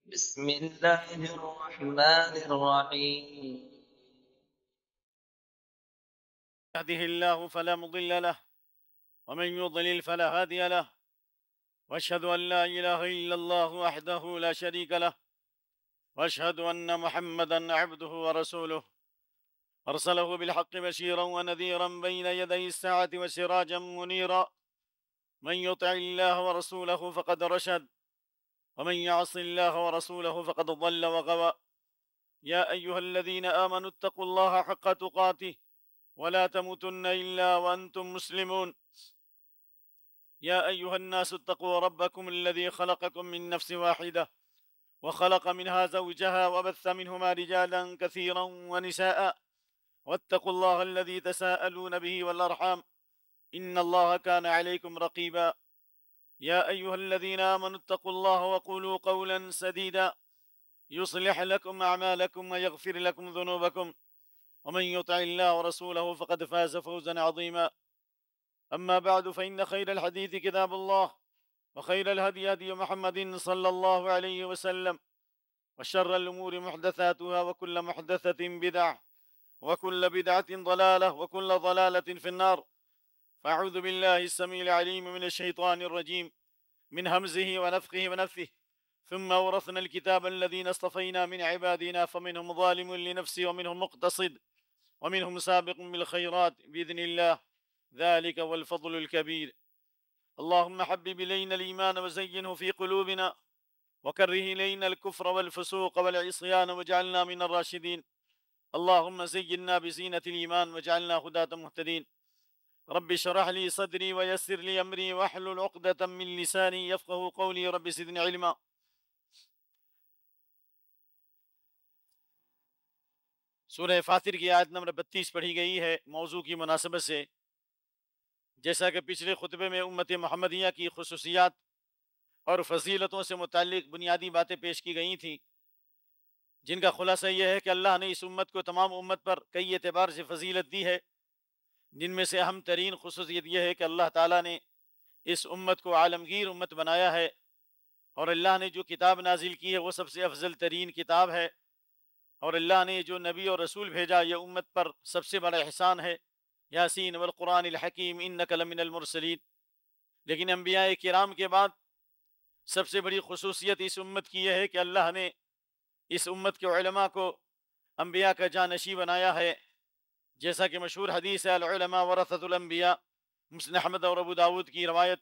بسم الله الرحمن الرحيم يهده الله فلا مضل له ومن يضلل فلا هادي له واشهد ان لا اله الا الله وحده لا شريك له واشهد ان محمدا عبده ورسوله ارسله بالحق بشيرا ونذيرا بين يدي الساعه وسراجا منيرا من يطع الله ورسوله فقد رشد ومن يعص الله ورسوله فقد ضل وغوى. يا ايها الذين امنوا اتقوا الله حق تقاته ولا تموتن الا وانتم مسلمون. يا أيها الناس اتقوا ربكم الذي خلقكم من نفس واحدة وخلق منها زوجها وبث منهما رجالا كثيرا ونساء واتقوا الله الذي تساءلون به والأرحام إن الله كان عليكم رقيبا. يا أيها الذين آمنوا اتقوا الله وقولوا قولا سديدا يصلح لكم أعمالكم ويغفر لكم ذنوبكم ومن يطع الله ورسوله فقد فاز فوزا عظيما. أما بعد فإن خير الحديث كتاب الله وخير الهدي هدي محمد صلى الله عليه وسلم وشر الأمور محدثاتها وكل محدثة بدعة وكل بدعة ضلالة وكل ضلالة في النار. فأعوذ بالله السميع العليم من الشيطان الرجيم من همزه ونفخه ونفثه. ثم ورثنا الكتاب الذين اصطفينا من عبادنا فمنهم ظالم لنفسه ومنهم مقتصد ومنهم سابق بالخيرات بإذن الله ذلك والفضل الكبير. اللهم حبب إلينا الإيمان وزينه في قلوبنا وكره إلينا الكفر والفسوق والعصيان واجعلنا من الراشدين. اللهم زينا بزينة الإيمان واجعلنا هداة مهتدين. رب اشرح لي صدري ويسر لي أمري واحلل عقدة من لساني يفقه قولي. رب زدني علما. سورہ فاطر کی آیت نمبر 32 پڑھی گئی ہے موضوع کی مناسبت سے. جیسا کہ پچھلے خطبے میں امت محمدیہ کی خصوصیات اور فضیلتوں سے متعلق بنیادی باتیں پیش کی گئی تھیں، جن کا خلاصہ یہ ہے کہ اللہ نے اس امت کو تمام امت پر کئی اعتبار سے فضیلت دی ہے، جن میں سے اہم ترین خصوصیت یہ ہے کہ اللہ تعالیٰ نے اس امت کو عالمگیر امت بنایا ہے، اور اللہ نے جو کتاب نازل کی ہے وہ سب سے افضل ترین کتاب ہے، اور اللہ نے جو نبی اور رسول بھیجا یہ امت پر سب سے بڑا احسان ہے. یاسین والقرآن الحکیم انک لمن المرسلین. لیکن انبیاء کرام کے بعد سب سے بڑی خصوصیت اس امت کی یہ ہے کہ اللہ نے اس امت کے علماء کو انبیاء کا جانشین بنایا ہے. جیسا کہ مشہور حدیث ہے العلماء ورثۃ الانبیاء، مسند احمد اور ابو داود کی روایت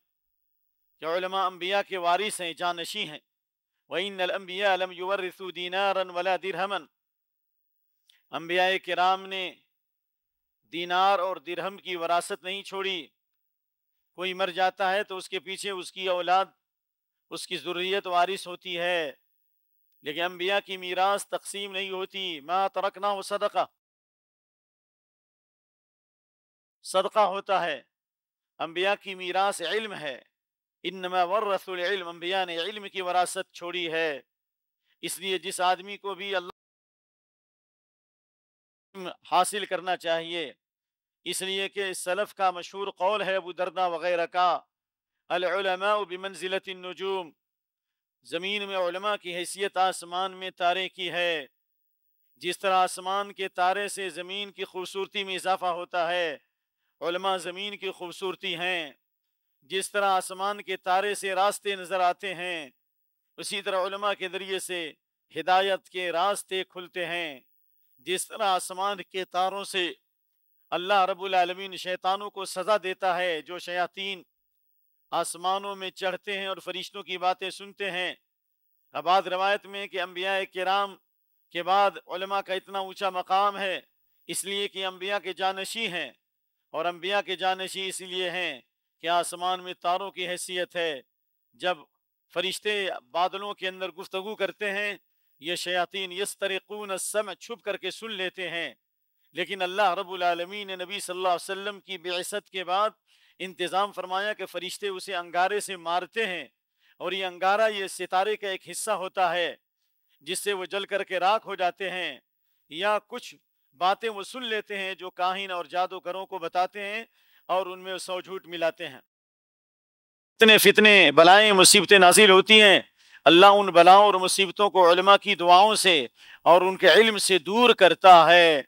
کہ علماء انبیاء کے وارث ہیں، جانشین ہیں. وَإِنَّ الْأَنْبِيَاءَ لَمْ يُوَرِّثُوا دِينَارًا وَلَا دِرْهَمًا. انبیاء کرام نے دینار اور درہم کی وراثت نہیں چھوڑی. کوئی مر جاتا ہے تو اس کے پیچھے اس کی اولاد، اس کی ذریت وارث ہوتی ہے، لیکن انبیاء کی میراث تقسیم نہیں ہوتی. ما ترکناہ صدقہ، صدقہ ہوتا ہے. انبیاء کی میراث علم ہے. انما ورثوا العلم، انبیاء نے علم کی وراثت چھوڑی ہے. اس لیے جس آدمی کو بھی اللہ حاصل کرنا چاہیے، اس لیے کہ سلف کا مشہور قول ہے ابو درداء وغیرہ کا، العلماء بمنزلۃ النجوم، زمین میں علماء کی حیثیت آسمان میں تارے کی ہے. جس طرح آسمان کے تارے سے زمین کی خوبصورتی میں اضافہ ہوتا ہے، علماء زمین کی خوبصورتی ہیں. جس طرح آسمان کے تارے سے راستے نظر آتے ہیں، اسی طرح علماء کے ذریعے سے ہدایت کے راستے کھلتے ہیں. جس طرح آسمان کے تاروں سے اللہ رب العالمین شیطانوں کو سزا دیتا ہے، جو شیاطین آسمانوں میں چڑھتے ہیں اور فرشتوں کی باتیں سنتے ہیں. بعض روایت میں کہ انبیاء کرام کے بعد علماء کا اتنا اونچا مقام ہے اس لیے کہ انبیاء کے جانشین ہیں، اور انبیاء کے جانشین اس لیے ہیں کہ آسمان میں تاروں کی حیثیت ہے. جب فرشتے بادلوں کے اندر گفتگو کرتے ہیں، یہ شیاطین یسترقون السمع، چھپ کر کے سن لیتے ہیں. لیکن اللہ رب العالمین نے نبی صلی اللہ علیہ وسلم کی بعثت کے بعد انتظام فرمایا کہ فرشتے اسے انگارے سے مارتے ہیں، اور یہ انگارہ یہ ستارے کا ایک حصہ ہوتا ہے جس سے وہ جل کر کے راکھ ہو جاتے ہیں، یا کچھ باتیں وہ سن لیتے ہیں جو کاہن اور جادوگروں کو بتاتے ہیں اور ان میں سو جھوٹ ملاتے ہیں. اتنے فتنے بلائیں مصیبتیں نازل ہوتی ہیں، اللہ ان بلاؤں اور مصیبتوں کو علماء کی دعاؤں سے اور ان کے علم سے دور کرتا ہے۔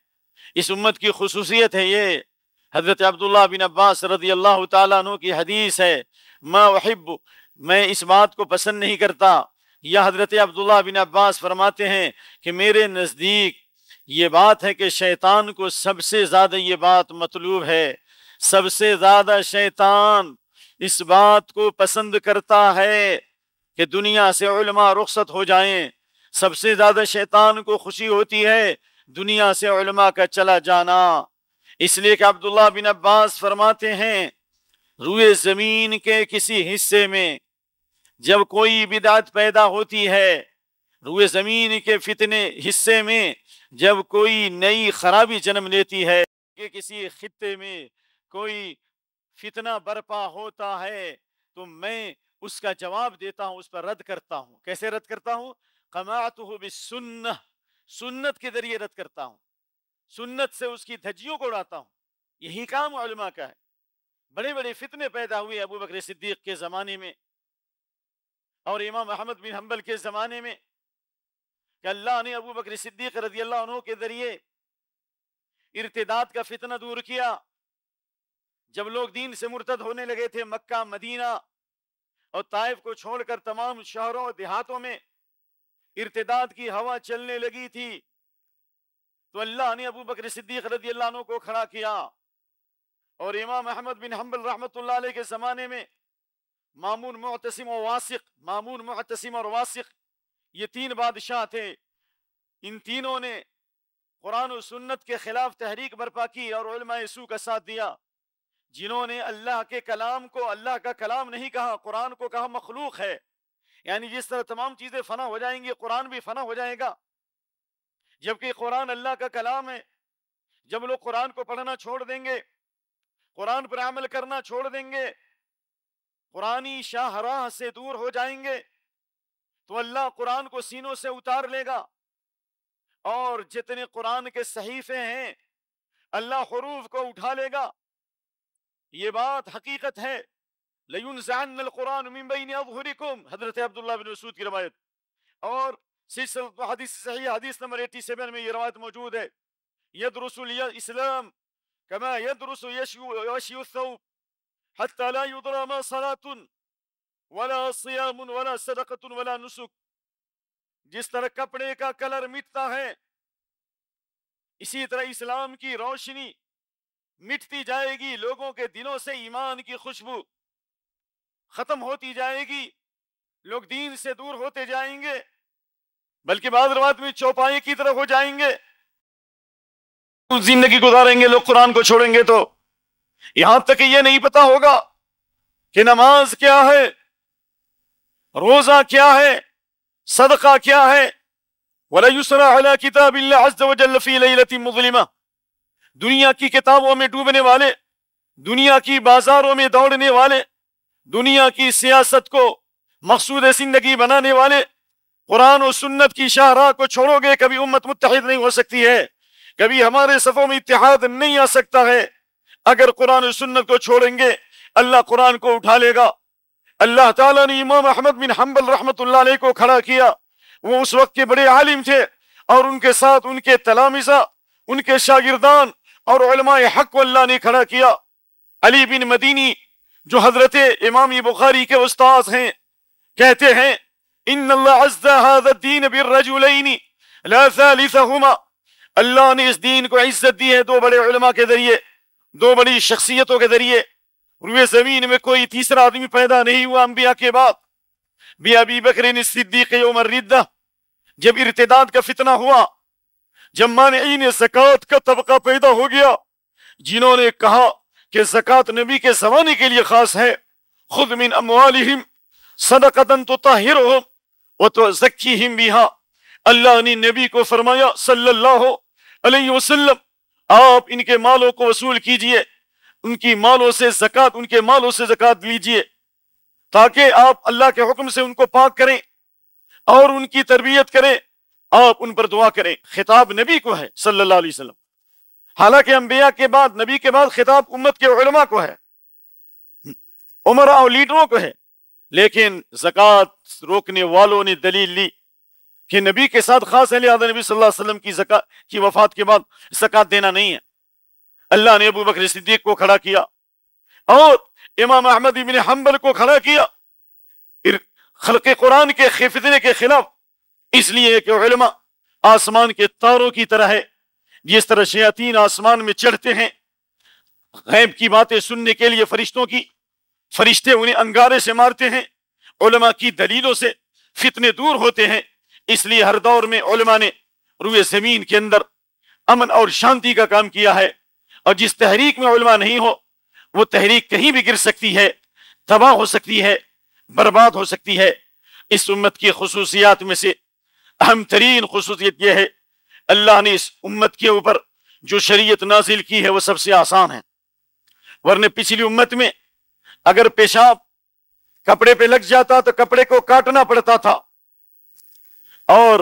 اس امت کی خصوصیت ہے یہ۔ حضرت عبداللہ بن عباس رضی اللہ تعالیٰ عنہ کی حدیث ہے، ما احب، میں اس بات کو پسند نہیں کرتا، یا حضرت عبداللہ بن عباس فرماتے ہیں کہ میرے نزدیک یہ بات ہے کہ شیطان کو سب سے زیادہ یہ بات مطلوب ہے، سب سے زیادہ شیطان اس بات کو پسند کرتا ہے کہ دنیا سے علماء رخصت ہو جائیں، سب سے زیادہ شیطان کو خوشی ہوتی ہے دنیا سے علماء کا چلا جانا۔ اس لیے کہ عبداللہ بن عباس فرماتے ہیں روئے زمین کے کسی حصے میں جب کوئی بدعت پیدا ہوتی ہے، روئے زمین کے فتنے حصے میں جب کوئی نئی خرابی جنم لیتی ہے، کہ کسی خطے میں کوئی فتنہ برپا ہوتا ہے تو میں اس کا جواب دیتا ہوں، اس پر رد کرتا ہوں۔ کیسے رد کرتا ہوں؟ قمعتہ بالسنہ، سنت کے ذریعے رد کرتا ہوں، سنت سے اس کی دھجیوں کو اڑاتا ہوں۔ یہی کام علماء کا ہے۔ بڑے بڑے فتنے پیدا ہوئے ابو بکر صدیق کے زمانے میں اور امام احمد بن حنبل کے زمانے میں، کہ اللہ نے ابو بکر صدیق رضی اللہ عنہ کے ذریعے ارتداد کا فتنہ دور کیا۔ جب لوگ دین سے مرتد ہونے لگے تھے، مکہ، مدینہ اور طائف کو چھوڑ کر تمام شہروں اور دیہاتوں میں ارتداد کی ہوا چلنے لگی تھی، تو اللہ نے ابو بکر صدیق رضی اللہ عنہ کو کھڑا کیا، اور امام احمد بن حنبل رحمۃ اللہ علیہ کے زمانے میں مامون، معتصم اور واسق، مامون، معتصم اور واسق، یہ تین بادشاہ تھے۔ ان تینوں نے قرآن و سنت کے خلاف تحریک برپا کی اور علماء سو کا ساتھ دیا، جنہوں نے اللہ کے کلام کو اللہ کا کلام نہیں کہا، قرآن کو کہا مخلوق ہے۔ یعنی جس طرح تمام چیزیں فنا ہو جائیں گی، قرآن بھی فنا ہو جائے گا، جبکہ قرآن اللہ کا کلام ہے۔ جب لوگ قرآن کو پڑھنا چھوڑ دیں گے، قرآن پر عمل کرنا چھوڑ دیں گے، قرآنی شاہراہ سے دور ہو جائیں گے، تو اللہ قرآن کو سینوں سے اتار لے گا، اور جتنے قرآن کے صحیفے ہیں اللہ حروف کو اٹھا لے گا۔ یہ بات حقیقت ہے۔ لَيُنزَعَنَّ الْقُرْآنُ مِن بَيْنِ أَظْهُرِكُمْ، حضرت عبداللہ بن مسعود کی روایت، اور سلسلہ حدیث صحیح حدیث نمبر 87 میں یہ روایت موجود ہے۔ يَدْرُسُ الْإِسْلام كَمَا يَدْرُسُ يَشْيُ الثَّوْبِ حَتَّى لَا يُدْرَى مَا صَلَاةٌ وَلَا صِيَامٌ وَلَا صَدَقَةٌ وَلَا نُسُكٌ، جس طرح کپڑے کا کلر مٹتا ہے، اسی طرح اسلام کی روشنی مٹتی جائے گی، لوگوں کے دلوں سے ایمان کی خوشبو ختم ہوتی جائے گی، لوگ دین سے دور ہوتے جائیں گے، بلکہ بعض روایت میں چوپائے کی طرف ہو جائیں گے۔ زندگی گزاریں گے لوگ قرآن کو چھوڑیں گے تو یہاں تک کہ یہ نہیں پتا ہوگا کہ نماز کیا ہے، روزہ کیا ہے، صدقہ کیا ہے۔ وَلَا يُسْرَى عَلَى كِتَابِ اللَّهِ عَزَّ وَجَلَّ فِي لَيْلَةٍ مُظْلِمَةٍ، دنیا کی کتابوں میں ڈوبنے والے، دنیا کی بازاروں میں دوڑنے والے، دنیا کی سیاست کو مقصود زندگی بنانے والے، قرآن و سنت کی شاہراہ کو چھوڑو گے کبھی امت متحد نہیں ہو سکتی ہے، کبھی ہمارے صفوں میں اتحاد نہیں آ سکتا ہے۔ اگر قرآن و سنت کو چھوڑیں گے اللہ قرآن کو اٹھا لے گا۔ اللہ تعالیٰ نے امام احمد بن حنبل رحمۃ اللہ علیہ کو کھڑا کیا، وہ اس وقت کے بڑے عالم تھے، اور ان کے ساتھ ان کے تلامذہ، ان کے شاگردان اور علماء حق کو اللہ نے کھڑا کیا۔ علی بن مدینی جو حضرت امام بخاری کے استاذ ہیں، کہتے ہیں ان اللہ عز هذا الدین بالرجلین لا ثالثہما، اللہ نے اس دین کو عزت دی ہے دو بڑے علماء کے ذریعے، دو بڑی شخصیتوں کے ذریعے۔ روئے زمین میں کوئی تیسرا آدمی پیدا نہیں ہوا انبیاء کے بعد۔ ابی بکر صدیق یوم الردہ، جب ارتداد کا فتنہ ہوا، جب مانعین زکوٰۃ کا طبقہ پیدا ہو گیا، جنہوں نے کہا کہ زکوٰۃ نبی کے زمانے کے لیے خاص ہے، خذ من اموالہم صدقۃ تطہرہم وتزکیہم بہا، اللہ نے نبی کو فرمایا صلی اللہ علیہ وسلم آپ ان کے مالوں کو وصول کیجئے، ان کی مالوں سے زکوٰۃ، ان کے مالوں سے زکوٰۃ لیجئے، تاکہ آپ اللہ کے حکم سے ان کو پاک کریں اور ان کی تربیت کریں، آپ ان پر دعا کریں۔ خطاب نبی کو ہے صلی اللہ علیہ وسلم، حالانکہ انبیاء کے بعد، نبی کے بعد خطاب امت کے علماء کو ہے، عمراء اور لیڈروں کو ہے، لیکن زکوٰۃ روکنے والوں نے دلیل لی کہ نبی کے ساتھ خاص ہے، لہٰذا نبی صلی اللہ علیہ وسلم کی زکوٰۃ کی وفات کے بعد زکوٰۃ دینا نہیں ہے۔ اللہ نے ابو بکر صدیق کو کھڑا کیا اور امام احمد بن حنبل کو کھڑا کیا خلق قرآن کے فتنے کے خلاف، اس لیے کہ علماء آسمان کے تاروں کی طرح ہے، جس طرح شیاطین آسمان میں چڑھتے ہیں غیب کی باتیں سننے کے لیے فرشتے انہیں انگارے سے مارتے ہیں، علماء کی دلیلوں سے فتنے دور ہوتے ہیں۔ اس لیے ہر دور میں علماء نے روئے زمین کے اندر امن اور شانتی کا کام کیا ہے، اور جس تحریک میں علماء نہیں ہو وہ تحریک کہیں بھی گر سکتی ہے، تباہ ہو سکتی ہے، برباد ہو سکتی ہے۔ اس امت کی خصوصیات میں سے اہم ترین خصوصیت یہ ہے اللہ نے اس امت کے اوپر جو شریعت نازل کی ہے وہ سب سے آسان ہے، ورنہ پچھلی امت میں اگر پیشاب کپڑے پہ لگ جاتا تو کپڑے کو کاٹنا پڑتا تھا، اور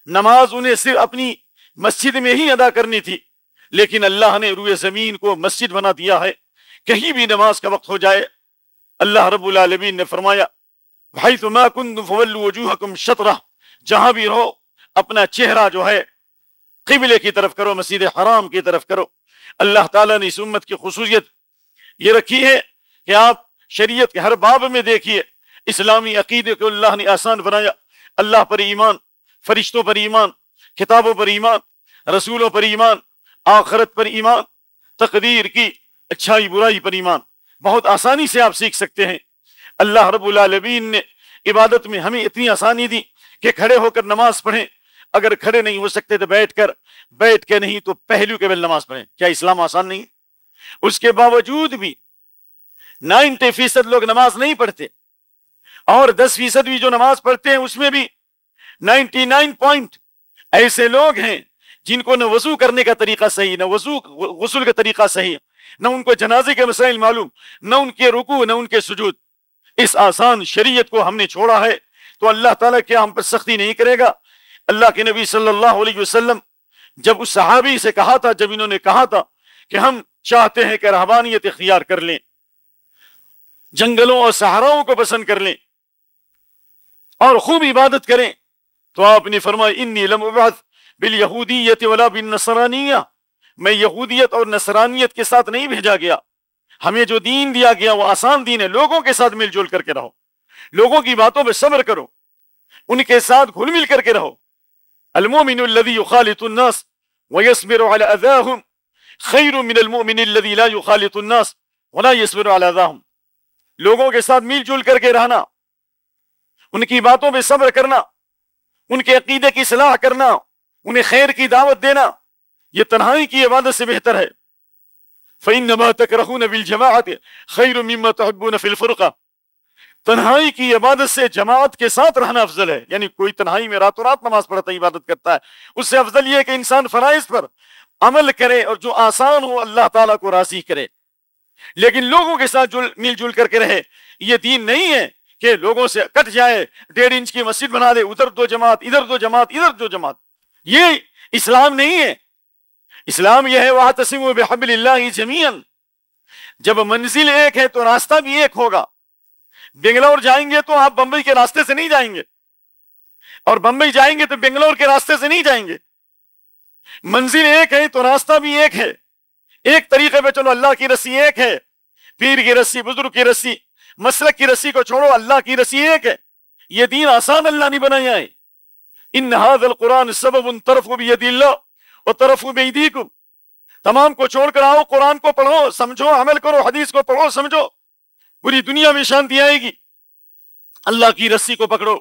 نماز انہیں صرف اپنی مسجد میں ہی ادا کرنی تھی، لیکن اللہ نے روئے زمین کو مسجد بنا دیا ہے، کہیں بھی نماز کا وقت ہو جائے اللہ رب العالمین نے فرمایا حیث ما کنتم فولوا وجوہکم شطرہ، جہاں بھی رہو اپنا چہرہ جو ہے قبلے کی طرف کرو، مسجد حرام کی طرف کرو۔ اللہ تعالیٰ نے اس امت کی خصوصیت یہ رکھی ہے کہ آپ شریعت کے ہر باب میں دیکھیے اسلامی عقیدے کو اللہ نے آسان بنایا۔ اللہ پر ایمان، فرشتوں پر ایمان، کتابوں پر ایمان، رسولوں پر ایمان، آخرت پر ایمان، تقدیر کی اچھائی برائی پر ایمان، بہت آسانی سے آپ سیکھ سکتے ہیں۔ اللہ رب العالمین نے عبادت میں ہمیں اتنی آسانی دی کہ کھڑے ہو کر نماز پڑھیں، اگر کھڑے نہیں ہو سکتے تو بیٹھ کے نہیں تو پہلو کے بل نماز پڑھیں۔ کیا اسلام آسان نہیں ہے؟ اس کے باوجود بھی 90% لوگ نماز نہیں پڑھتے، اور 10% بھی جو نماز پڑھتے ہیں اس میں بھی 99 ایسے لوگ ہیں جن کو نہ وضو کرنے کا طریقہ صحیح، نہ غسل کا طریقہ صحیح، نہ ان کو جنازے کے مسائل معلوم، نہ ان کے رکوع، نہ ان کے سجود۔ اس آسان شریعت کو ہم نے چھوڑا ہے تو اللہ تعالیٰ کیا ہم پر سختی نہیں کرے گا؟ اللہ کے نبی صلی اللہ علیہ وسلم جب اس صحابی سے کہا تھا، جب انہوں نے کہا تھا کہ ہم چاہتے ہیں کہ رہبانیت اختیار کر لیں، جنگلوں اور صحراؤں کو پسند کر لیں اور خوب عبادت کریں، تو آپ نے فرمایا انی لم ابعث بالیہودیت ولا بالنصرانیہ، میں یہودیت اور نصرانیت کے ساتھ نہیں بھیجا گیا، ہمیں جو دین دیا گیا وہ آسان دین ہے۔ لوگوں کے ساتھ مل جل کر کے رہو، لوگوں کی باتوں پہ صبر کرو، ان کے ساتھ گھل مل کر کے رہو۔ المؤمن الذي يخالط الناس ويصبر على اذاهم خير من المؤمن الذي لا يخالط الناس ولا يصبر على اذاهم۔ لوگوں کے ساتھ مل جل کر کے رہنا، ان کی باتوں پہ صبر کرنا، ان کے عقیدے کی اصلاح کرنا، انہیں خیر کی دعوت دینا، یہ تنہائی کی عبادت سے بہتر ہے۔ فإنما تكرهون بالجماعة خير مما تحبون في الفرقة، تنہائی کی عبادت سے جماعت کے ساتھ رہنا افضل ہے۔ یعنی کوئی تنہائی میں راتوں رات نماز پڑھتا ہے، عبادت کرتا ہے، اس سے افضل یہ ہے کہ انسان فرائض پر عمل کرے اور جو آسان ہو اللہ تعالیٰ کو راضی کرے، لیکن لوگوں کے ساتھ مل جل کر کے رہے۔ یہ دین نہیں ہے کہ لوگوں سے کٹ جائے، 1.5 انچ کی مسجد بنا دے، ادھر 2 جماعت، ادھر 2 جماعت، ادھر 2 جماعت، یہ اسلام نہیں ہے۔ اسلام یہ ہے وَاعْتَصِمُوا بِحَبْلِ اللَّهِ جَمِيعًا، جب منزل ایک ہے تو راستہ بھی ایک ہوگا۔ بنگلور جائیں گے تو آپ بمبئی کے راستے سے نہیں جائیں گے، اور بمبئی جائیں گے تو بنگلور کے راستے سے نہیں جائیں گے۔ منزل ایک ہے تو راستہ بھی ایک ہے، ایک طریقے پہ چلو، اللہ کی رسی ایک ہے، پیر کی رسی، بزرگ کی رسی، مسلک کی رسی کو چھوڑو، اللہ کی رسی ایک ہے۔ یہ دین آسان اللہ نہیں بنایا ہے۔ ان هذا القرآن سبب طرفوا بید اللہ وطرفوا بایدیکم، تمام کو چھوڑ کر آؤ، قرآن کو پڑھو، سمجھو، عمل کرو، حدیث کو پڑھو، سمجھو، پوری دنیا میں شانتی آئے گی۔ اللہ کی رسی کو پکڑو،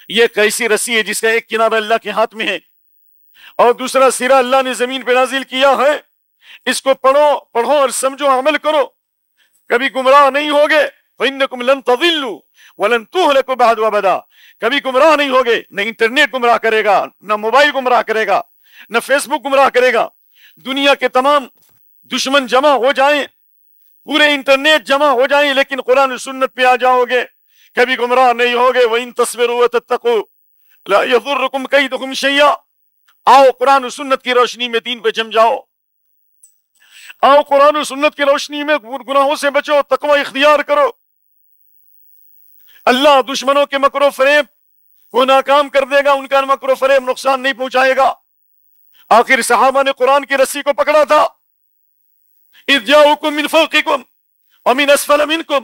یہ کیسی رسی ہے جس کا ایک کنارہ اللہ کے ہاتھ میں ہے اور دوسرا سرا اللہ نے زمین پہ نازل کیا ہے۔ اس کو پڑھو اور سمجھو، عمل کرو، کبھی گمراہ نہیں ہوگے۔ فإنکم لن تضلوا ولن تهلكوا بعد ابدا، کبھی گمراہ نہیں ہوگے، نہ انٹرنیٹ گمراہ کرے گا، نہ موبائل گمراہ کرے گا، نہ فیس بک گمراہ کرے گا۔ دنیا کے تمام دشمن جمع ہو جائیں، پورے انٹرنیٹ جمع ہو جائیں، لیکن قرآن و سنت پہ آ جاؤ گے، کبھی گمراہ نہیں ہوگے۔ وَإِن تَصْبِرُوا وَتَتَّقُوا لَا يَضُرُّكُمْ كَيْدُهُمْ شَيْئًا، آؤ قرآن و سنت کی روشنی میں دین پہ جم جاؤ، آؤ قرآن و سنت کی روشنی میں گناہوں سے بچو، تقوی اختیار کرو۔ اللہ دشمنوں کے مکر و فریب کو ناکام کر دے گا، ان کا مکر و فریب نقصان نہیں پہنچائے گا۔ آخر صحابہ نے قرآن کی رسی کو پکڑا تھا، اذ جاؤکم من فوقکم ومن اسفل منکم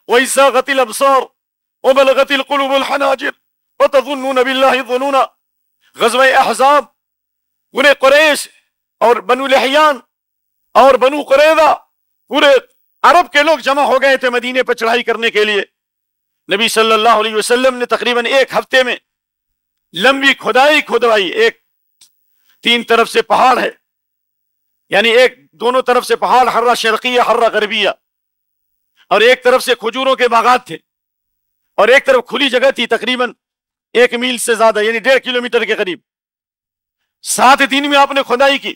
واذ زاغت الابصار وبلغت القلوب الحناجر وتظنون باللہ الظنون۔ غزوہ احزاب، پورے قریش اور بنو لحیان اور بنو قریظہ، پورے عرب کے لوگ جمع ہو گئے تھے مدینے پر چڑھائی کرنے کے لیے۔ نبی صلی اللہ علیہ وسلم نے تقریباً ایک ہفتے میں لمبی کھدائی کھدوائی، ایک 3 طرف سے پہاڑ ہے، یعنی ایک دونوں طرف سے پہاڑ، حرہ شرقیہ حرہ غربیہ، اور ایک طرف سے کھجوروں کے باغات تھے، اور ایک طرف کھلی جگہ تھی تقریباً 1 میل سے زیادہ، یعنی 1.5 کلومیٹر کے قریب۔ 7 دن میں آپ نے کھدائی کی،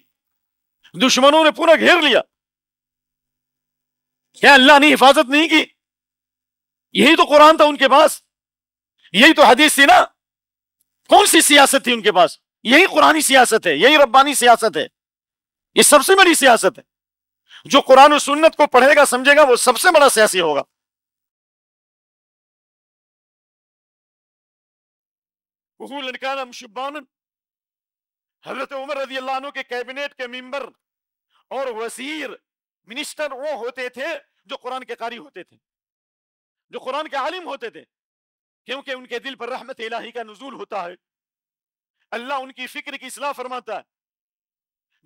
دشمنوں نے پورا گھیر لیا۔ کیا اللہ نے حفاظت نہیں کی؟ یہی تو قرآن تھا ان کے پاس، یہی تو حدیث تھی نا۔ کون سی سیاست تھی ان کے پاس؟ یہی قرآنی سیاست ہے، یہی ربانی سیاست ہے، یہ سب سے بڑی سیاست ہے۔ جو قرآن و سنت کو پڑھے گا سمجھے گا وہ سب سے بڑا سیاسی ہوگا۔ کہولاً کان شبانا، حضرت عمر رضی اللہ عنہ کے کیبنٹ کے ممبر اور وزیر منسٹر وہ ہوتے تھے جو قرآن کے قاری ہوتے تھے، جو قرآن کے عالم ہوتے تھے، کیونکہ ان کے دل پر رحمت الہی کا نزول ہوتا ہے، اللہ ان کی فکر کی اصلاح فرماتا ہے۔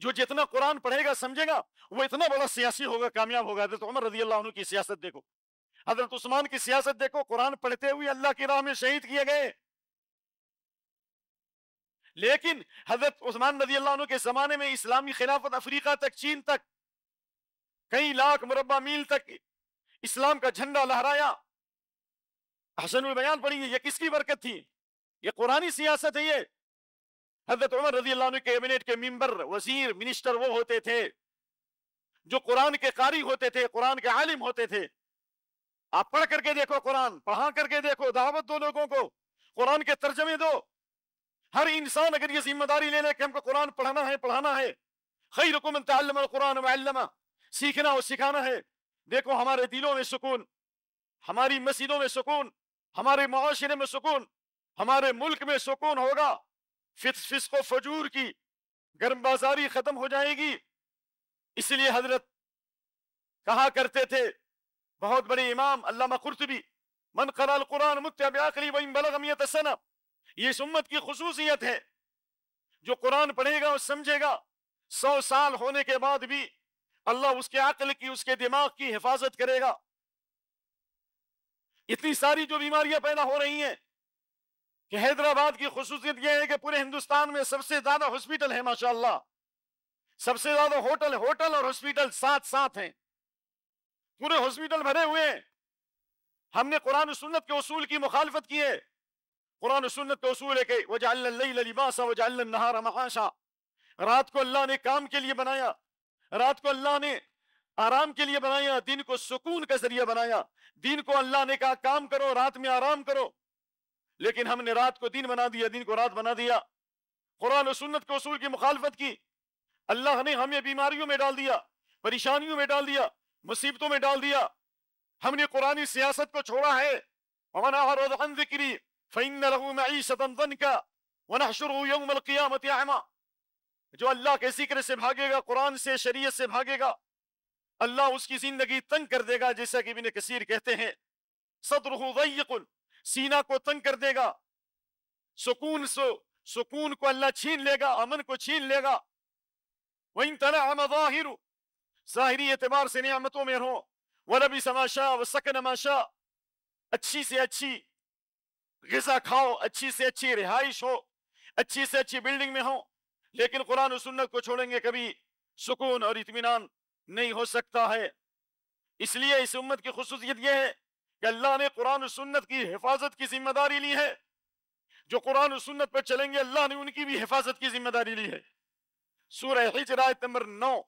جو جتنا قرآن پڑھے گا سمجھے گا وہ اتنا بڑا سیاسی ہوگا، کامیاب ہوگا۔ حضرت عمر رضی اللہ عنہ کی سیاست دیکھو، حضرت عثمان کی سیاست دیکھو، قرآن پڑھتے ہوئے اللہ کی راہ میں شہید کیے گئے۔ لیکن حضرت عثمان رضی اللہ عنہ کے زمانے میں اسلامی خلافت افریقہ تک، چین تک، کئی لاکھ مربع میل تک اسلام کا جھنڈا لہرایا۔ احسن البیان پڑھیے، یہ کس کی برکت تھی؟ یہ قرآنی سیاست ہے۔ یہ حضرت عمر رضی اللہ عنہ کے کیبنٹ کے ممبر، وزیر، منسٹر وہ ہوتے تھے جو قرآن کے قاری ہوتے تھے، قرآن کے عالم ہوتے تھے۔ آپ پڑھ کر کے دیکھو، قرآن پڑھا کر کے دیکھو، دعوت دو لوگوں کو، قرآن کے ترجمے دو۔ ہر انسان اگر یہ ذمہ داری لے لے کہ ہم کو قرآن پڑھنا ہے، پڑھانا ہے، خیرکم من تعلم القرآن وعلمہ، سیکھنا اور سکھانا ہے، دیکھو ہمارے دلوں میں سکون، ہماری مسجدوں میں سکون، ہمارے معاشرے میں سکون، ہمارے ملک میں سکون ہوگا، فسق و فجور کی گرم بازاری ختم ہو جائے گی۔ اس لیے حضرت کہا کرتے تھے، بہت بڑے امام علامہ قرطبی، من قرأ القرآن متع بعقلہ وإن بلغ 100 سنہ، یہ اس امت کی خصوصیت ہے، جو قرآن پڑھے گا اور سمجھے گا 100 سال ہونے کے بعد بھی اللہ اس کے عقل کی، اس کے دماغ کی حفاظت کرے گا۔ اتنی ساری جو بیماریاں پیدا ہو رہی ہیں کہ حیدرآباد کی خصوصیت یہ ہے کہ پورے ہندوستان میں سب سے زیادہ ہاسپٹل ہے، ماشاءاللہ، سب سے زیادہ ہوٹل اور ہاسپٹل ساتھ ساتھ ہیں، پورے ہاسپٹل بھرے ہوئے ہیں۔ ہم نے قرآن و سنت کے اصول کی مخالفت کی ہے۔ قرآن و سنت کا اصول ہے کہ وَجَعَلْنَا اللَّيْلَ لِبَاسًا وَجَعَلْنَا النَّهَارَ مَعَاشًا، رات کو اللہ نے کام کے لیے بنایا، رات کو اللہ نے آرام کے لیے بنایا، دن کو سکون کا ذریعہ بنایا۔ دن کو اللہ نے کہا کام کرو، رات میں آرام کرو، لیکن ہم نے رات کو دن بنا دیا، دن کو رات بنا دیا۔ قرآن و سنت کے اصول کی مخالفت کی، اللہ نے ہمیں بیماریوں میں ڈال دیا، پریشانیوں میں ڈال دیا، مصیبتوں میں ڈال دیا۔ ہم نے قرآنی سیاست کو چھوڑا ہے۔ وَمَنْ أَعْرَضَ عَنْ ذِكْرِي فَإِنَّ لَهُ مَعِيشَةً ضَنْكًا وَنَحْشُرُهُ يَوْمَ الْقِيَامَةِ أَعْمَى، جو اللہ کے ذکر سے بھاگے گا، قرآن سے، شریعت سے بھاگے گا، اللہ اس کی زندگی تنگ کر دے گا، جیسا کہ ابن کثیر کہتے ہیں صدرہ ضیق، سینہ کو تنگ کر دے گا، سکون کو اللہ چھین لے گا، امن کو چھین لے گا۔ وَإِن تَنَعَمَ ظَاهِرُ، ظاہری اعتبار سے نعمتوں میں رہو، وَلَبِسَ مَا شَاءَ وَسَكَنَ مَا شَاءَ، اچھی سے اچھی غذا کھاؤ، اچھی سے اچھی رہائش ہو، اچھی سے اچھی بلڈنگ میں ہو، لیکن قرآن و سنت کو چھوڑیں گے کبھی سکون اور اطمینان نہیں ہو سکتا ہے۔ اس لیے اس امت کی خصوصیت یہ ہے کہ اللہ نے قرآن و سنت کی حفاظت کی ذمہ داری لی ہے۔ جو قرآن و سنت پر چلیں گے اللہ نے ان کی بھی حفاظت کی ذمہ داری لی ہے۔ سورہ حجر آیت نمبر 9،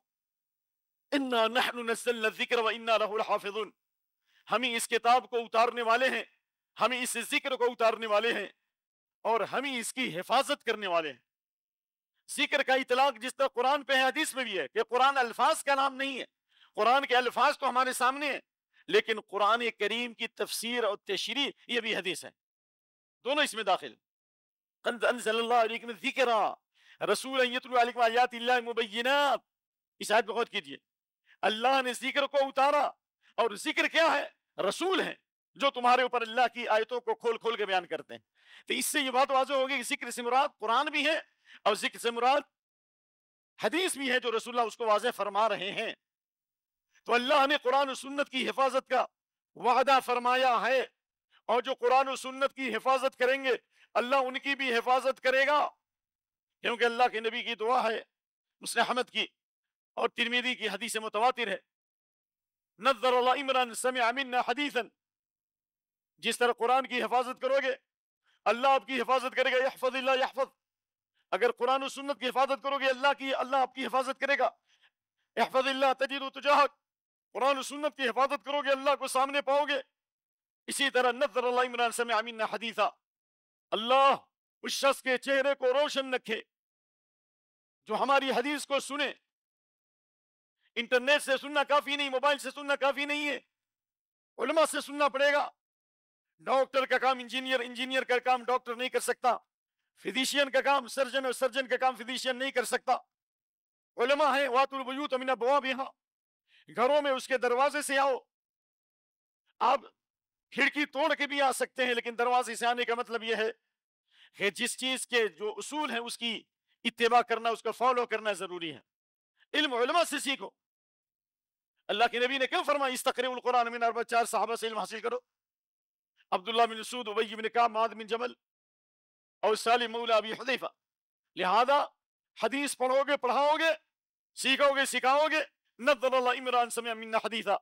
اِنَّا نَحْنُ نَزَّلْنَا الذِّكْرَ وَإِنَّا لَهُ لَحَافِظُونَ، ہم ہی اس کتاب کو اتارنے والے ہیں، ہم ہی اس ذکر کو اتارنے والے ہیں، اور ہم ہی اس کی حفاظت کرنے والے ہیں۔ ذکر کا اطلاق جس طرح قرآن پہ ہے، حدیث میں بھی ہے کہ قرآن الفاظ کا نام نہیں ہے، قرآن کے الفاظ تو ہمارے سامنے ہیں، لیکن قرآن کریم کی تفسیر اور تشریح یہ بھی حدیث ہے، دونوں اس میں داخل۔ قد انزل اللہ علیکم الذکر رسولا یتلو علیکم آیات اللہ مبینات، اس آیت پہ غور کیجیے، اللہ نے ذکر کو اتارا، اور ذکر کیا ہے؟ رسول ہیں جو تمہارے اوپر اللہ کی آیتوں کو کھول کھول کے بیان کرتے ہیں۔ تو اس سے یہ بات واضح ہوگی کہ ذکر سے مراد قرآن بھی ہے، اور ذکر سے مراد حدیث بھی ہے جو رسول اللہ اس کو واضح فرما رہے ہیں۔ تو اللہ نے قرآن و سنت کی حفاظت کا وعدہ فرمایا ہے، اور جو قرآن و سنت کی حفاظت کریں گے اللہ ان کی بھی حفاظت کرے گا، کیونکہ اللہ کے نبی کی دعا ہے، مسند احمد کی اور ترمذی کی حدیث متواتر ہے، نذر اللہ عمران سمع منا حدیثا، جس طرح قرآن کی حفاظت کرو گے اللہ آپ کی حفاظت کرے گا، یحفظ اللہ یحفظ، اگر قرآن و سنت کی حفاظت کرو گے اللہ آپ کی حفاظت کرے گا، احفظ اللہ تجد تجاہک، قرآن و سنت کی حفاظت کرو گے اللہ کو سامنے پاؤ گے۔ اسی طرح نذر اللہ عمران سمع منا حدیثا، اللہ اس شخص کے چہرے کو روشن رکھے جو ہماری حدیث کو سنے۔ انٹرنیٹ سے سننا کافی نہیں، موبائل سے سننا کافی نہیں ہے، علماء سے سننا پڑے گا۔ ڈاکٹر کا کام انجینئر، انجینئر کا کام ڈاکٹر نہیں کر سکتا، فزیشین کا کام سرجن، اور سرجن کا کام فزیشین نہیں کر سکتا۔ علماء ہیں، واتوا البیوت من ابوابہا، گھروں میں اس کے دروازے سے آؤ۔ آپ کھڑکی توڑ کے بھی آ سکتے ہیں، لیکن دروازے سے آنے کا مطلب یہ ہے کہ جس چیز کے جو اصول ہیں اس کی اتباع کرنا، اس کو فالو کرنا ضروری ہے۔ علم علماء سے سیکھو۔ اللہ کے نبی نے کیوں فرمایا استقرئوا القرآن من اربع، 4 صحابہ سے علم حاصل کرو، عبداللہ بن مسعود، ابی بن کعب، معاذ بن جبل اور سالم مولا ابی حذیفہ۔ لہذا حدیث پڑھو گے، پڑھاؤ گے، سیکھو گے، سکھاؤ گے۔ نذر اللہ عمران سمع منا حدیثا،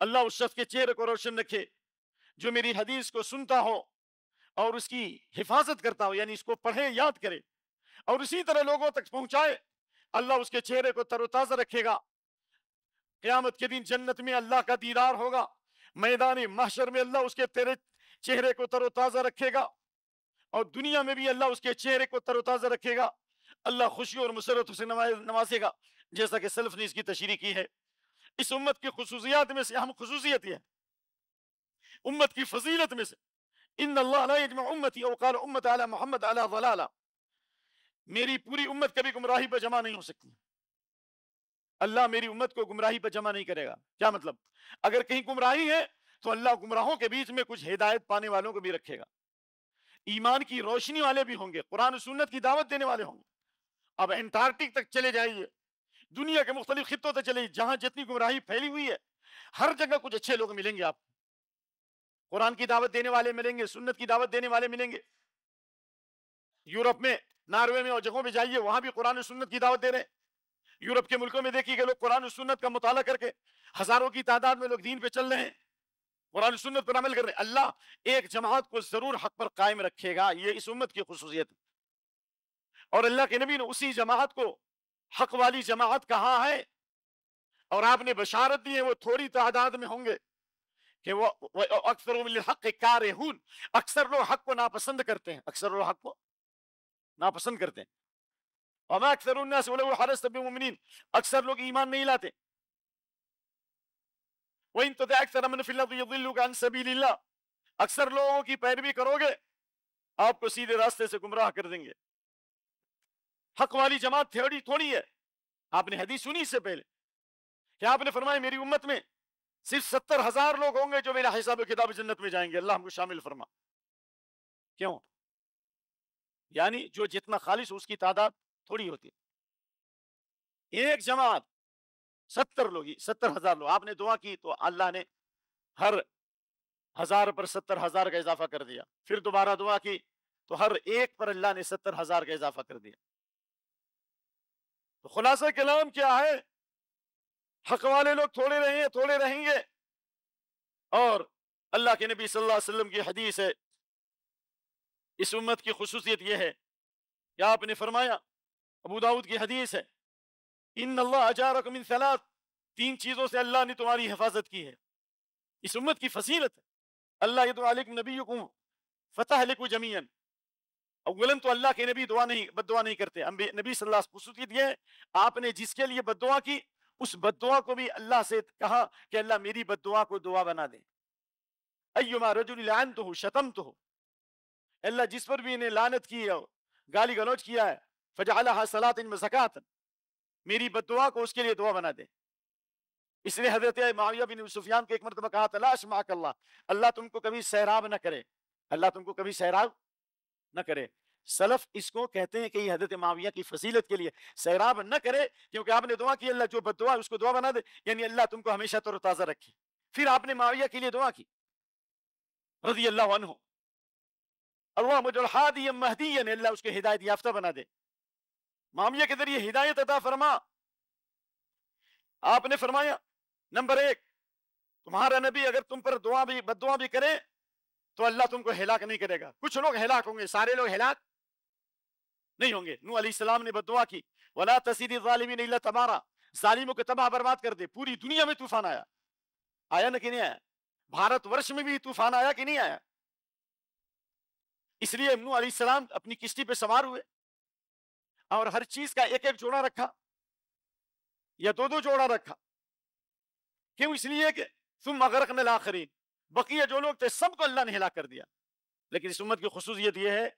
اللہ اس شخص کے چہرے کو روشن رکھے جو میری حدیث کو سنتا ہو اور اس کی حفاظت کرتا ہو، یعنی اس کو پڑھے، یاد کرے اور اسی طرح لوگوں تک پہنچائے۔ اللہ اس کے چہرے کو تر و تازہ رکھے گا۔ قیامت کے دن جنت میں اللہ کا دیدار ہوگا، میدان محشر میں اللہ اس کے تیرے چہرے کو تر و تازہ رکھے گا، اور دنیا میں بھی اللہ اس کے چہرے کو تر و تازہ رکھے گا۔ اللہ خوشی اور مسرت سے نوازے گا، جیسا کہ سلف نے اس کی تشریح کی ہے۔ اس امت کی خصوصیات میں سے اہم خصوصیت یہ ہے، امت کی فضیلت میں سے، ان اللہ لا یجمع امتی او قال امت علی محمد علی ضلالہ، میری پوری امت کبھی گمراہی پر جمع نہیں ہو سکتی، اللہ میری امت کو گمراہی پر جمع نہیں کرے گا۔ کیا مطلب؟ اگر کہیں گمراہی ہے تو اللہ گمراہوں کے بیچ میں کچھ ہدایت پانے والوں کو بھی رکھے گا، ایمان کی روشنی والے بھی ہوں گے، قرآن و سنت کی دعوت دینے والے ہوں گے۔ اب انٹارکٹک تک چلے جائیے، دنیا کے مختلف خطوں تک چلے، جہاں جتنی گمراہی پھیلی ہوئی ہے ہر جگہ کچھ اچھے لوگ ملیں گے، آپ قرآن کی دعوت دینے والے ملیں گے، سنت کی دعوت دینے والے ملیں گے۔ یورپ میں، ناروے میں اور جگہوں پہ جائیے، وہاں بھی قرآن و سنت کی دعوت دے رہے ہیں۔ یورپ کے ملکوں میں دیکھیے کہ لوگ قرآن و سنت کا مطالعہ کر کے ہزاروں کی تعداد میں لوگ دین پہ چل رہے ہیں، قرآن و سنت پر عمل کر رہے ہیں۔ اللہ ایک جماعت کو ضرور حق پر قائم رکھے گا، یہ اس امت کی خصوصیت ہے، اور اللہ کے نبی نے اسی جماعت کو حق والی جماعت کہا ہے، اور آپ نے بشارت دی ہے وہ تھوڑی تعداد میں ہوں گے کہ وہ اکثر للحق کارہون، اکثر لوگ حق کو ناپسند کرتے ہیں، اکثر لوگ حق کو ناپسند کرتے ہیں۔ وما اکثر الناس ولو حرصت بمؤمنین، اکثر لوگ ایمان نہیں لاتے۔ وَإِن تُطِعْ أَكْثَرَ مَنْ فِي الْأَرْضِ يُضِلُّوكَ عَنْ سَبِيلِ اللَّهِ، اکثر لوگوں کی پیروی کرو گے آپ کو سیدھے راستے سے گمراہ کر دیں گے۔ حق والی جماعت تھوڑی ہے۔ آپ نے حدیث سنی اس سے پہلے کہ آپ نے فرمایا میری امت میں صرف 70,000 لوگ ہوں گے جو میرا حساب و کتاب جنت میں جائیں گے، اللہ ہم کو شامل فرما۔ کیوں؟ یعنی جو جتنا خالص اس کی تعداد تھوڑی ہوتی ہے۔ ایک جماعت 70 لوگ، 70,000 لوگ، آپ نے دعا کی تو اللہ نے ہر 1000 پر 70,000 کا اضافہ کر دیا، پھر دوبارہ دعا کی تو ہر ایک پر اللہ نے 70,000 کا اضافہ کر دیا۔ تو خلاصہ کلام کیا ہے؟ حق والے لوگ تھوڑے رہیں گے، اور اللہ کے نبی صلی اللہ علیہ وسلم کی حدیث ہے، اس امت کی خصوصیت یہ ہے کہ آپ نے فرمایا، ابو داؤد کی حدیث ہے، ان اللہ اجارکم من ثلاث، 3 چیزوں سے اللہ نے تمہاری حفاظت کی ہے۔ اس امت کی فضیلت ہے، اللہ یدعو علیکم نبیکم فتہلکوا جمیعا، اولاً تو اللہ کے نبی بد دعا نہیں کرتے، نبی صلی اللہ علیہ وسلم خصوصیت یہ ہے آپ نے جس کے لیے بد دعا کی اس بد دعا کو بھی اللہ سے کہا کہ اللہ میری بد دعا کو دعا بنا دے. ایما رجل لعنتہ شتمتہ، اللہ جس پر بھی انہیں لعنت کی ہے، گالی گلوچ کیا ہے، فجعلها صلاۃ وزکاۃ، میری بد دعا کو اس کے لیے دعا بنا دے. اس لیے حضرت معاویہ بن سفیان کو ایک مرتبہ کہا تھا لا اشمعک اللہ، اللہ تم کو کبھی سیراب نہ کرے، اللہ تم کو کبھی سیراب نہ کرے. سلف اس کو کہتے ہیں کہ یہ حضرت معاویہ کی فضیلت کے لیے سیراب نہ کرے، کیونکہ آپ نے دعا کی اللہ جو بد دعا اس کو دعا بنا دے، یعنی اللہ تم کو ہمیشہ تر و تازہ رکھے. پھر آپ نے معاویہ کے لیے دعا کی رضی اللہ عنہ، اللہم اجعل ہادیا مہدیا، اللہ اس کو ہدایت یافتہ بنا دے. معاویہ کے ذریعے ہدایت عطا فرما. آپ نے فرمایا نمبر 1، تمہارا نبی اگر تم پر دعا بھی بد دعا بھی کرے تو اللہ تم کو ہلاک نہیں کرے گا. کچھ لوگ ہلاک ہوں گے، سارے لوگ ہلاک نہیں ہوں گے. نوح علیہ السلام نے بد دعا کی وَلَا تَزِدِ الظَّالِمِينَ إِلَّا تَبَارًا، ظالموں کو تباہ برباد کر دے. پوری دنیا میں طوفان آیا نہ کہ نہیں آیا؟ بھارت ورش میں بھی طوفان آیا کہ نہیں آیا؟ اس لیے نوح علیہ السلام اپنی کشتی پہ سوار ہوئے اور ہر چیز کا ایک ایک جوڑا رکھا یا دو جوڑا رکھا. کیوں؟ اس لیے کہ ثم اغرقنا الآخرین، بقیہ جو لوگ تھے سب کو اللہ نے ہلاک کر دیا. لیکن اس امت کی خصوصیت یہ ہے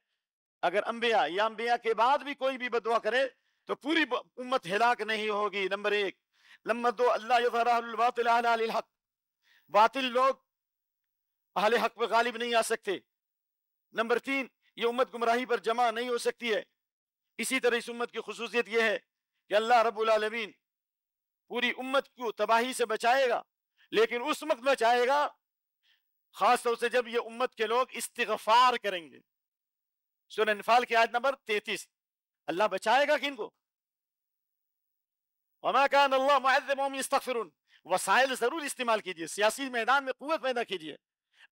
اگر انبیاء یا انبیاء کے بعد بھی کوئی بھی بد دعا کرے تو پوری امت ہلاک نہیں ہوگی. نمبر 1. نمبر 2، اللہ یظہر اہل الباطل علی اہل الحق، باطل لوگ اہل حق پہ غالب نہیں آ سکتے. نمبر 3، یہ امت گمراہی پر جمع نہیں ہو سکتی ہے. اسی طرح اس امت کی خصوصیت یہ ہے کہ اللہ رب العالمین پوری امت کو تباہی سے بچائے گا، لیکن اس وقت بچائے گا خاص طور سے جب یہ امت کے لوگ استغفار کریں گے. سورہ انفال کی آیت نمبر 33. اللہ بچائے گا کن کو؟ وما كان اللہ معذبهم يستغفرون. وسائل ضرور استعمال کیجئے، سیاسی میدان میں قوت پیدا کیجئے،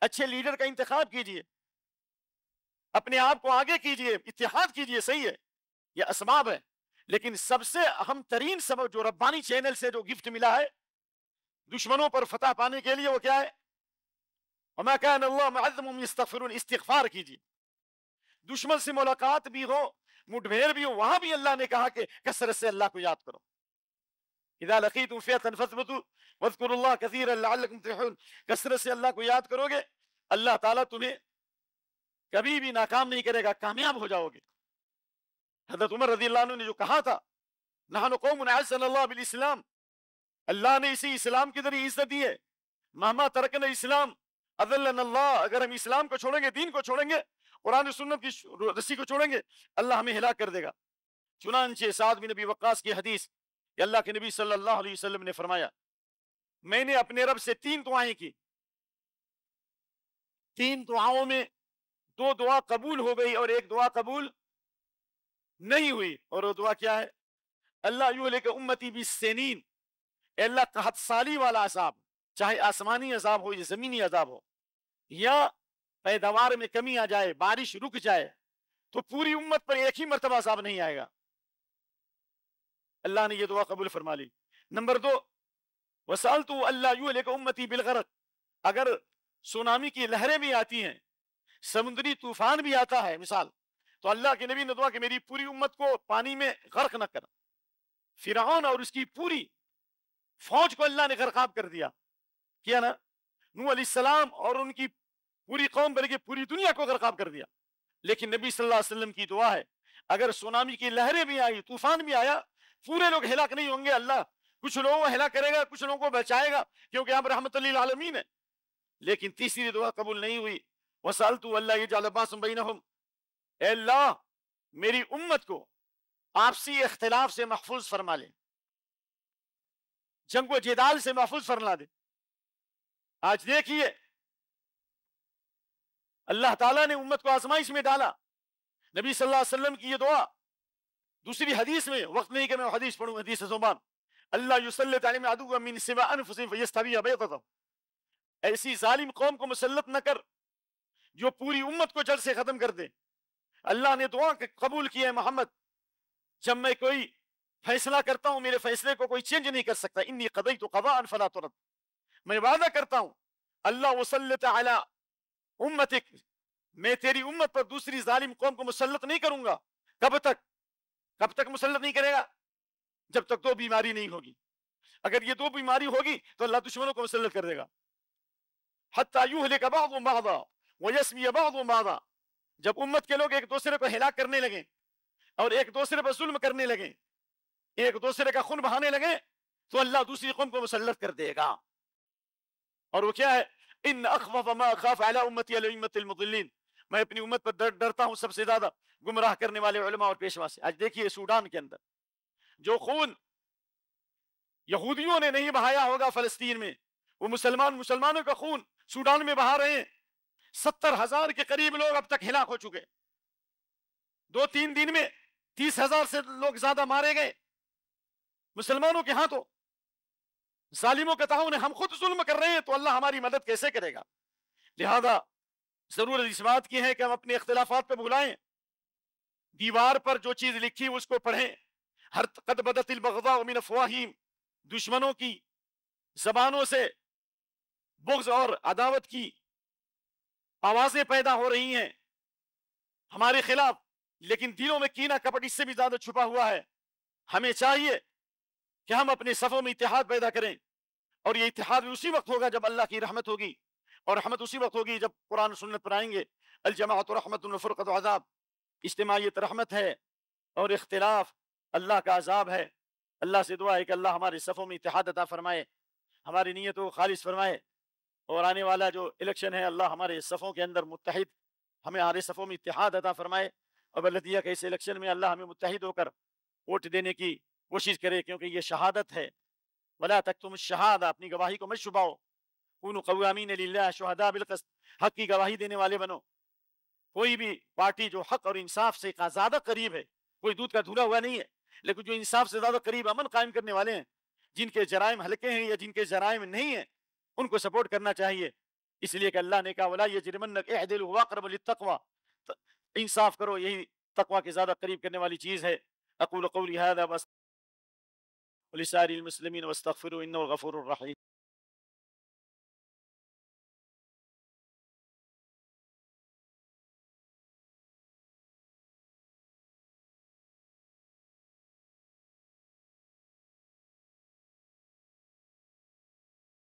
اچھے لیڈر کا انتخاب کیجئے، اپنے آپ کو آگے کیجئے، اتحاد کیجئے. صحیح ہے، یہ اسباب ہے، لیکن سب سے اہم ترین سبب جو ربانی چینل سے جو گفٹ ملا ہے دشمنوں پر فتح پانے کے لیے وہ کیا ہے؟ وما كان اللہ معذبهم يستغفرون. استغفار کیجئے. دشمن سے ملاقات بھی ہو، مٹبھیڑ بھی ہو، وہاں بھی اللہ نے کہا کہ کثرت سے اللہ کو یاد کرو. اذا لقیتم فئة فاثبتوا واذکروا اللہ کثیرا لعلکم تفلحون. کثرت سے اللہ کو یاد کرو گے اللہ تعالیٰ تمہیں کبھی بھی ناکام نہیں کرے گا، کامیاب ہو جاؤ گے. حضرت عمر رضی اللہ عنہ نے جو کہا تھا نحن قوم اعزنا اللہ بالاسلام، اللہ نے اسی اسلام کے ذریعے عزت دی ہے. مہما ترکنا اسلام اذلنا اللہ، اگر ہم اسلام کو چھوڑیں گے، دین کو چھوڑیں گے، قرآن و سنت کی رسی کو چھوڑیں گے، اللہ ہمیں ہلاک کر دے گا. چنانچہ سعد بن ابی وقاص کی حدیث کہ اللہ کے نبی صلی اللہ علیہ وسلم نے فرمایا میں نے اپنے رب سے 3 دعائیں کی، 3 دعاؤں میں 2 دعا قبول ہو گئی اور 1 دعا قبول نہیں ہوئی. اور وہ دعا کیا ہے؟ اللہ یہلک امتی بالسنین، اے اللہ قحط سالی والا عذاب، چاہے آسمانی عذاب ہو یا زمینی عذاب ہو، یا پیداوار میں کمی آ جائے، بارش رک جائے، تو پوری امت پر ایک ہی مرتبہ عذاب نہیں آئے گا. اللہ نے یہ دعا قبول فرما لی. نمبر 2، وسألت اللہ یہلک امتی بالغرق، اگر سونامی کی لہریں بھی آتی ہیں، سمندری طوفان بھی آتا ہے مثال، تو اللہ کے نبی نے دعا کہ میری پوری امت کو پانی میں غرق نہ کر. فرعون اور اس کی پوری فوج کو اللہ نے غرقاب کر دیا، کیا نا؟ نوح علیہ السلام اور ان کی پوری قوم بلکہ پوری دنیا کو غرقاب کر دیا. لیکن نبی صلی اللہ علیہ وسلم کی دعا ہے اگر سونامی کی لہریں بھی آئی، طوفان بھی آیا، پورے لوگ ہلاک نہیں ہوں گے، اللہ کچھ لوگوں کو ہلاک کرے گا، کچھ لوگوں کو بچائے گا، کیونکہ آپ رحمت للعالمین ہے. لیکن تیسری دعا قبول نہیں ہوئی. وسألت اللہ یجعل باسم بینہم، اے اللہ میری امت کو آپسی اختلاف سے محفوظ فرما لے، جنگ و جدال سے محفوظ فرما دے. آج دیکھیے اللہ تعالیٰ نے امت کو آزمائش میں ڈالا. نبی صلی اللہ علیہ وسلم کی یہ دعا دوسری حدیث میں، وقت نہیں کہ میں حدیث پڑھوں، حدیث زبان، اللہ یسلط علیہم عدوا من سوا انفسہم فیستبیح بیضتہم، ایسی ظالم قوم کو مسلط نہ کر جو پوری امت کو جڑ سے ختم کر دے. اللہ نے دعا قبول کی ہے محمد، جب میں کوئی فیصلہ کرتا ہوں میرے فیصلے کو کوئی چینج نہیں کر سکتا. انی قضیت قضاء فلا ترد، میں وعدہ کرتا ہوں اللہ وسلط علی امتک، میں تیری امت پر دوسری ظالم قوم کو مسلط نہیں کروں گا. کب تک؟ کب تک مسلط نہیں کرے گا؟ جب تک 2 بیماری نہیں ہوگی. اگر یہ دو بیماری ہوگی تو اللہ دشمنوں کو مسلط کر دے گا. حتی یہلک بعض بعضا ویسمی بعض بعضا. جب امت کے لوگ ایک دوسرے کو ہلاک کرنے لگیں اور ایک دوسرے پر ظلم کرنے لگیں, ایک دوسرے کا خون بہانے لگیں, تو اللہ دوسری قوم کو مسلط کر دے گا. اور وہ کیا ہے؟ ان اخوف ما اخاف علی امتی الائمۃ المضلین. میں اپنی امت پر ڈرتا ہوں سب سے زیادہ گمراہ کرنے والے علماء اور پیشوا سے. آج دیکھیے سوڈان کے اندر جو خون یہودیوں نے نہیں بہایا ہوگا فلسطین میں, وہ مسلمانوں کا خون سوڈان میں بہا رہے ہیں. 70,000 کے قریب لوگ اب تک ہلاک ہو چکے. 2-3 دن میں 30,000 سے لوگ زیادہ مارے گئے مسلمانوں کے ہاتھوں. ظالموں کا تعاون ہے. ہم خود ظلم کر رہے ہیں تو اللہ ہماری مدد کیسے کرے گا؟ لہذا ضرورت اس بات کی ہے کہ ہم اپنے اختلافات پہ بھلائیں, دیوار پر جو چیز لکھی اس کو پڑھیں. ہر قد بدت البغضاء من افواہہم, دشمنوں کی زبانوں سے بغض اور عداوت کی آوازیں پیدا ہو رہی ہیں ہمارے خلاف, لیکن دلوں میں کینہ کپٹ اس سے بھی زیادہ چھپا ہوا ہے. ہمیں چاہیے کہ ہم اپنے صفوں میں اتحاد پیدا کریں, اور یہ اتحاد بھی اسی وقت ہوگا جب اللہ کی رحمت ہوگی, اور رحمت اسی وقت ہوگی جب قرآن و سنت پر آئیں گے. الجماعت رحمت والفرقۃ عذاب. اجتماعیت رحمت ہے اور اختلاف اللہ کا عذاب ہے. اللہ سے دعا ہے کہ اللہ ہمارے صفوں میں اتحاد عطا فرمائے, ہماری نیتوں کو خالص فرمائے, اور آنے والا جو الیکشن ہے اللہ ہمارے صفوں کے اندر متحد, ہمیں ہمارے صفوں میں اتحاد عطا فرمائے. اور بلدیہ کے اس الیکشن میں اللہ ہمیں متحد ہو کر ووٹ دینے کی کوشش کرے, کیونکہ یہ شہادت ہے. ولا تکتم الشہادہ, اپنی گواہی کو مت چھپاؤ. کونوا قوامین للہ شہداء بالقسط, حق کی گواہی دینے والے بنو. کوئی بھی پارٹی جو حق اور انصاف سے زیادہ قریب ہے, کوئی دودھ کا دھلا ہوا نہیں ہے, لیکن جو انصاف سے زیادہ قریب امن قائم کرنے والے ہیں, جن کے جرائم ہلکے ہیں یا جن کے جرائم نہیں ہیں, ان کو سپورٹ کرنا چاہیے. اس لیے کہ اللہ نے کہا ولا یجرمنک اعدلوا هو اقرب للتقوى, انصاف کرو, یہی تقوی کے زیادہ قریب کرنے والی چیز ہے. اقول قولی هذا ولسائر المسلمین واستغفروا انه الغفور الرحیم.